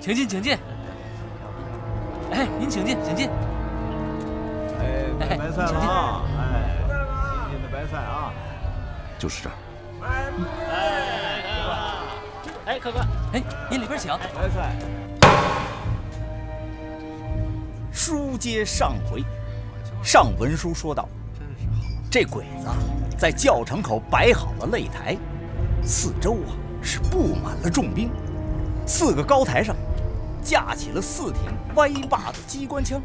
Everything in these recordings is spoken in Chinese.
请进，请进。哎，您请进，请进。哎，白菜了啊！哎，您的白菜啊，就是这儿。哎，客官，哎，您里边请。白菜。书接上回，上文书说到，这鬼子在教场口摆好了擂台，四周是布满了重兵，4个高台上架起了4挺歪把的机关枪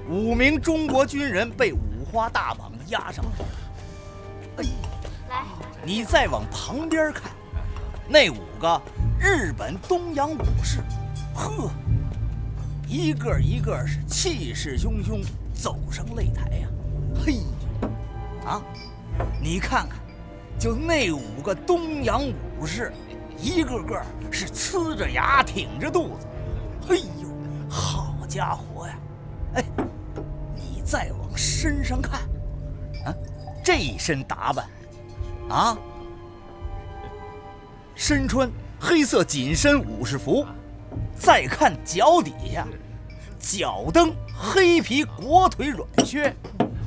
，5名中国军人被五花大绑押上来。哎，来，你再往旁边看，那5个日本东洋武士，呵，一个一个是气势汹汹走上擂台呀！嘿，啊，你看看，就那5个东洋武士，一个个是呲着牙挺着肚子，嘿呦，好家伙呀！哎，你再往身上看，啊，这身打扮，啊，身穿黑色紧身武士服，再看脚底下，脚蹬黑皮裹腿软靴，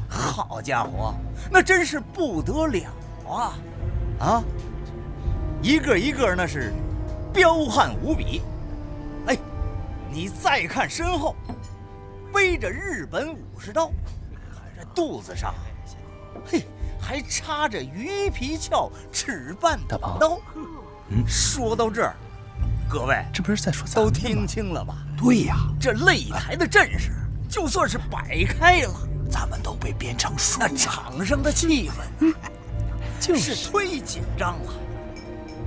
好家伙，那真是不得了啊！啊，一个一个那是彪悍无比。哎，你再看身后，背着日本武士刀，这肚子上，嘿，还插着鱼皮鞘尺半短刀。说到这儿，各位，这不是在说咱都们吗？听清了吧？对呀，这擂台的阵势就算是摆开了，咱们都被编成输那了。场上的气氛就是忒紧张了。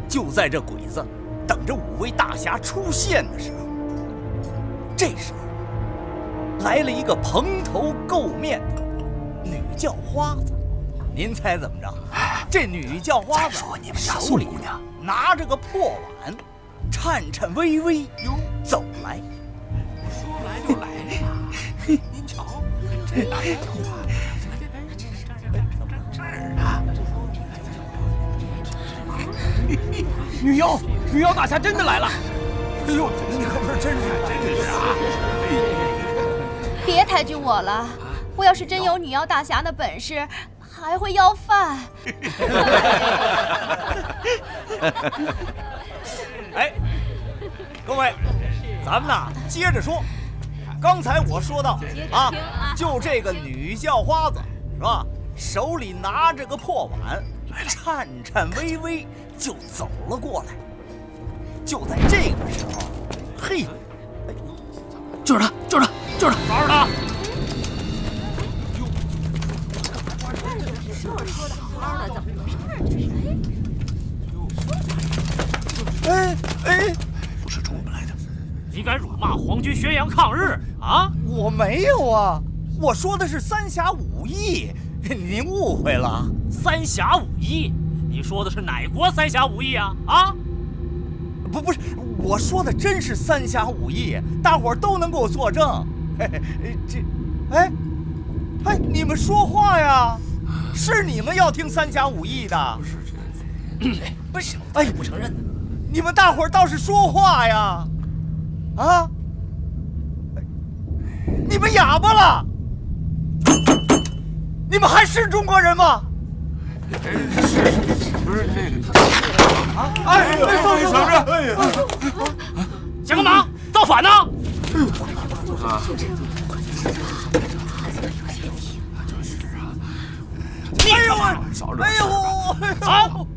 就在这鬼子等着5位大侠出现的时候，这时候来了一个蓬头垢面的女叫花子。您猜怎么着？这女叫花子再说你们家手里宋姑娘拿着个破碗，颤颤巍巍走来。说来就来了呀！您瞧，这哪有啊？这儿呢。女妖大侠真的来了！哎呦，你可不是真是啊！别抬举我了，我要是真有女妖大侠的本事，还会要饭。哎，各位，咱们呐接着说。刚才我说到啊，就这个女叫花子是吧？手里拿着个破碗，颤颤巍巍就走了过来。就在这个时候，嘿，就是他，就是他，就是他，抓住他！说的好好的，怎么回事？哎，不是冲我们来的。你敢辱骂皇军宣扬抗日啊？我没有啊，我说的是三侠五义，您误会了。三侠五义，你说的是哪国三侠五义啊？啊？不是，我说的真是三侠五义，大伙儿都能给我作证。哎，你们说话呀！是你们要听三侠五义的？不是，哎，不承认。你们大伙儿倒是说话呀！啊！你们哑巴了？你们还是中国人吗？不是这个他。哎，小子，哎呀！想干嘛？造反呢？啊！哎呦我！哎呦！好，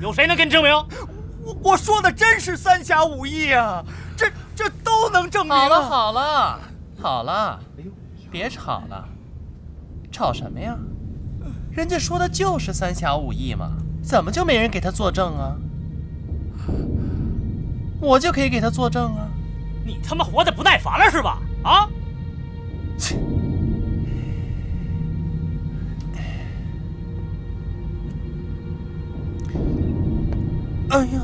有谁能给你证明？我说的真是三侠五义啊！这都能证明。好了，别吵了，吵什么呀？人家说的就是三侠五义嘛，怎么就没人给他作证啊？我就可以给他作证啊！你他妈活得不耐烦了是吧？啊！切！哎呀！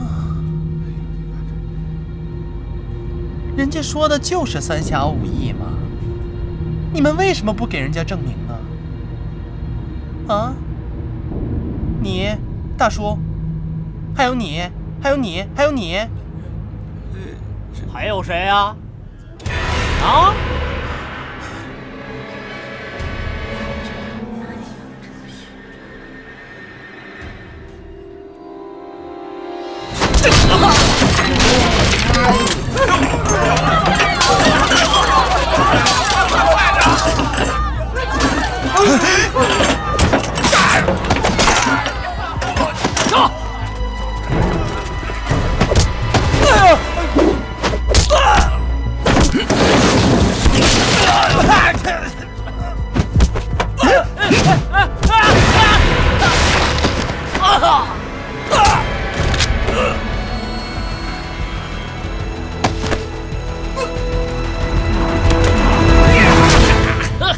人家说的就是三侠五义嘛，你们为什么不给人家证明呢？啊？你，大叔，还有你，还有谁呀？啊？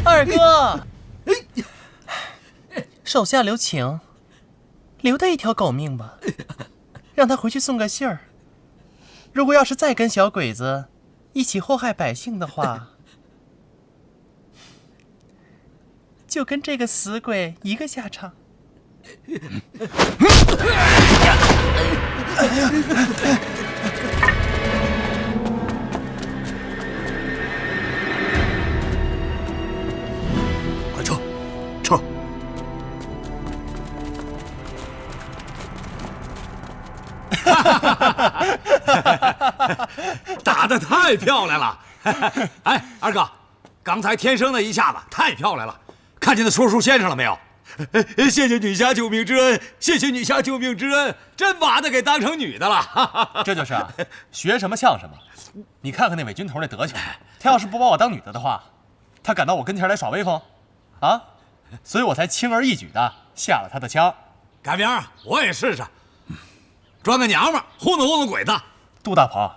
二哥，手下留情，留他一条狗命吧，让他回去送个信儿。如果要是再跟小鬼子一起祸害百姓的话，就跟这个死鬼一个下场。快撤，撤！打得太漂亮了！哎，二哥，刚才天生那一下子太漂亮了，看见那说书先生了没有？谢谢女侠救命之恩，谢谢女侠救命之恩，真把她给当成女的了。这就是啊，学什么像什么。你看看那伪军头那德行，他要是不把我当女的的话，他敢到我跟前来耍威风啊？所以我才轻而易举的下了他的枪。改明儿我也试试，装个娘们儿糊弄糊弄鬼子。杜大鹏，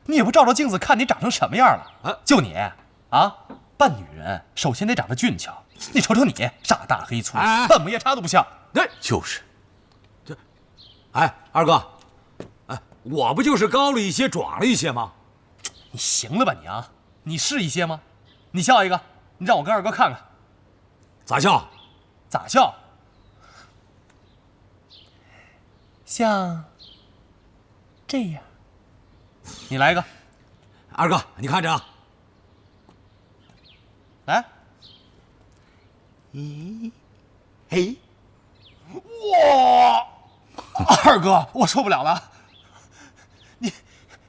你也不照照镜子看你长成什么样了啊？就你啊，扮女人首先得长得俊俏。你瞅瞅你，傻大黑粗，半母夜叉都不像。那就是，哎，二哥，哎，我不就是高了一些，壮了一些吗？你行了吧你啊？你是一些吗？你笑一个，你让我跟二哥看看。咋笑？咋笑？像这样。你来一个。二哥，你看着啊。来。咦，嘿，哇！二哥，我受不了了，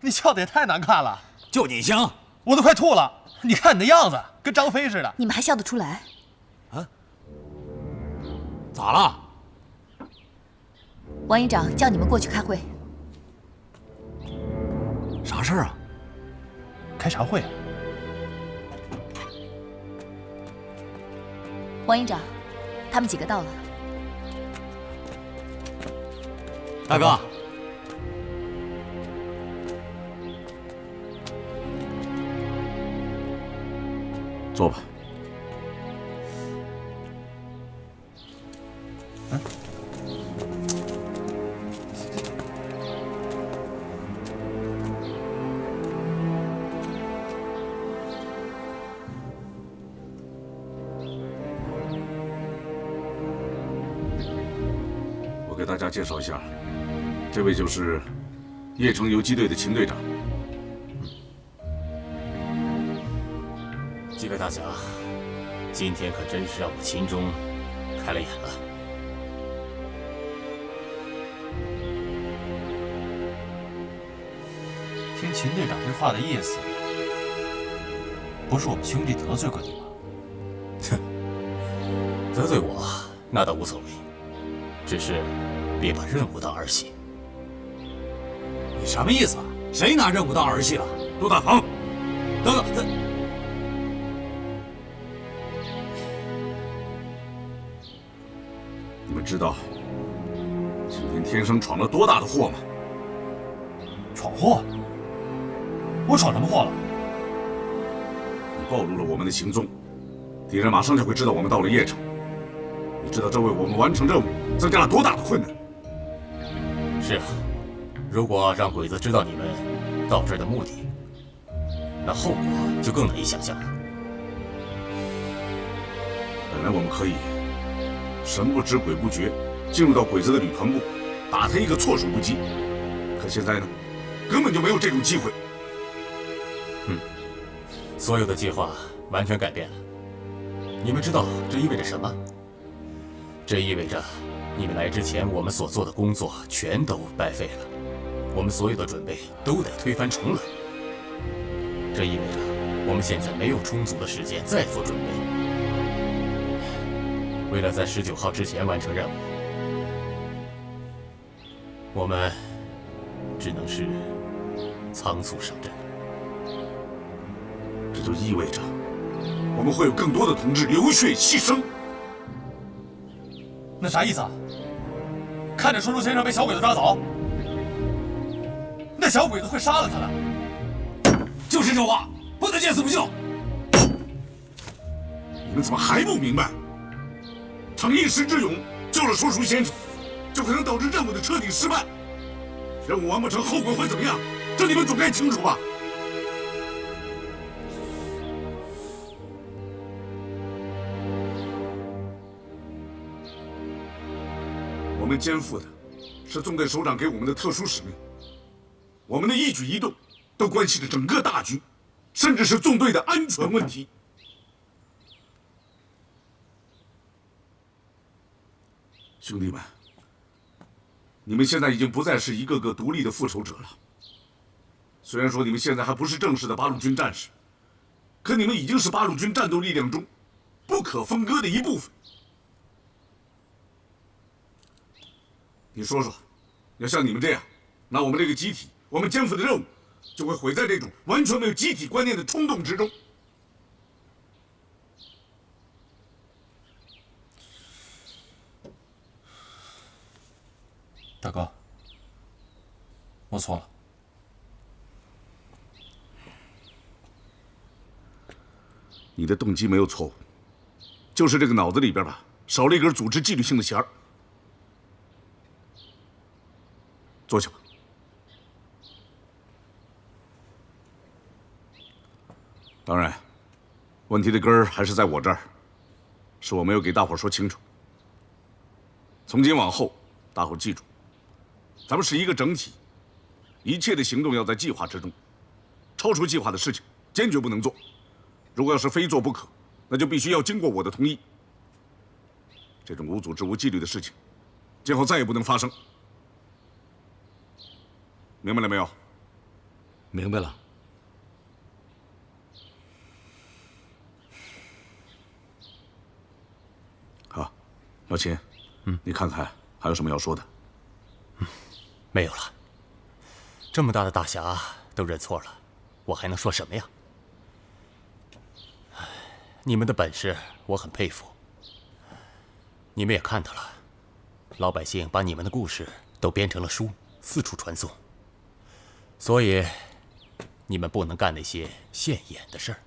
你笑得也太难看了，就你行，我都快吐了。你看你的样子，跟张飞似的。你们还笑得出来？啊？咋了？王营长叫你们过去开会。啥事儿啊？开啥会啊？王营长，他们几个到了。大哥，坐吧。我给大家介绍一下，这位就是邺城游击队的秦队长。几位大侠，今天可真是让我秦中开了眼了。听秦队长这话的意思，不是我们兄弟得罪过你吗？哼，得罪我那倒无所谓，只是别把任务当儿戏。你什么意思啊？谁拿任务当儿戏了？杜大鹏，等等，你们知道今天天生闯了多大的祸吗？闯祸？我闯什么祸了？你暴露了我们的行踪，敌人马上就会知道我们到了邺城。你知道这为我们完成任务增加了多大的困难？是啊，如果让鬼子知道你们到这儿的目的，那后果就更难以想象了。本来我们可以神不知鬼不觉进入到鬼子的旅团部，打他一个措手不及。可现在呢，根本就没有这种机会。所有的计划完全改变了。你们知道这意味着什么？这意味着你们来之前我们所做的工作全都白费了，我们所有的准备都得推翻重来。这意味着我们现在没有充足的时间再做准备。为了在19号之前完成任务，我们只能是仓促上阵。这就意味着我们会有更多的同志流血牺牲。那啥意思啊？看着说书先生被小鬼子抓走，那小鬼子会杀了他的。就是这话，不能见死不救。你们怎么还不明白？逞一时之勇救了说书先生，就可能导致任务的彻底失败。任务完不成，后果会怎么样？这你们总该清楚吧？我们肩负的是纵队首长给我们的特殊使命，我们的一举一动都关系着整个大局，甚至是纵队的安全问题。兄弟们，你们现在已经不再是一个个独立的复仇者了。虽然说你们现在还不是正式的八路军战士，可你们已经是八路军战斗力量中不可分割的一部分。你说说，要像你们这样，那我们这个集体，我们肩负的任务，就会毁在这种完全没有集体观念的冲动之中。大哥，我错了。你的动机没有错误，就是这个脑子里边吧，少了一根组织纪律性的弦儿。坐下吧。当然，问题的根儿还是在我这儿，是我没有给大伙说清楚。从今往后，大伙记住，咱们是一个整体，一切的行动要在计划之中，超出计划的事情坚决不能做。如果要是非做不可，那就必须要经过我的同意。这种无组织、无纪律的事情，今后再也不能发生。明白了没有？明白了。好，老秦，你看看还有什么要说的？没有了。这么大的大侠都认错了，我还能说什么呀？你们的本事我很佩服，你们也看到了，老百姓把你们的故事都编成了书，四处传颂。所以，你们不能干那些现眼的事儿。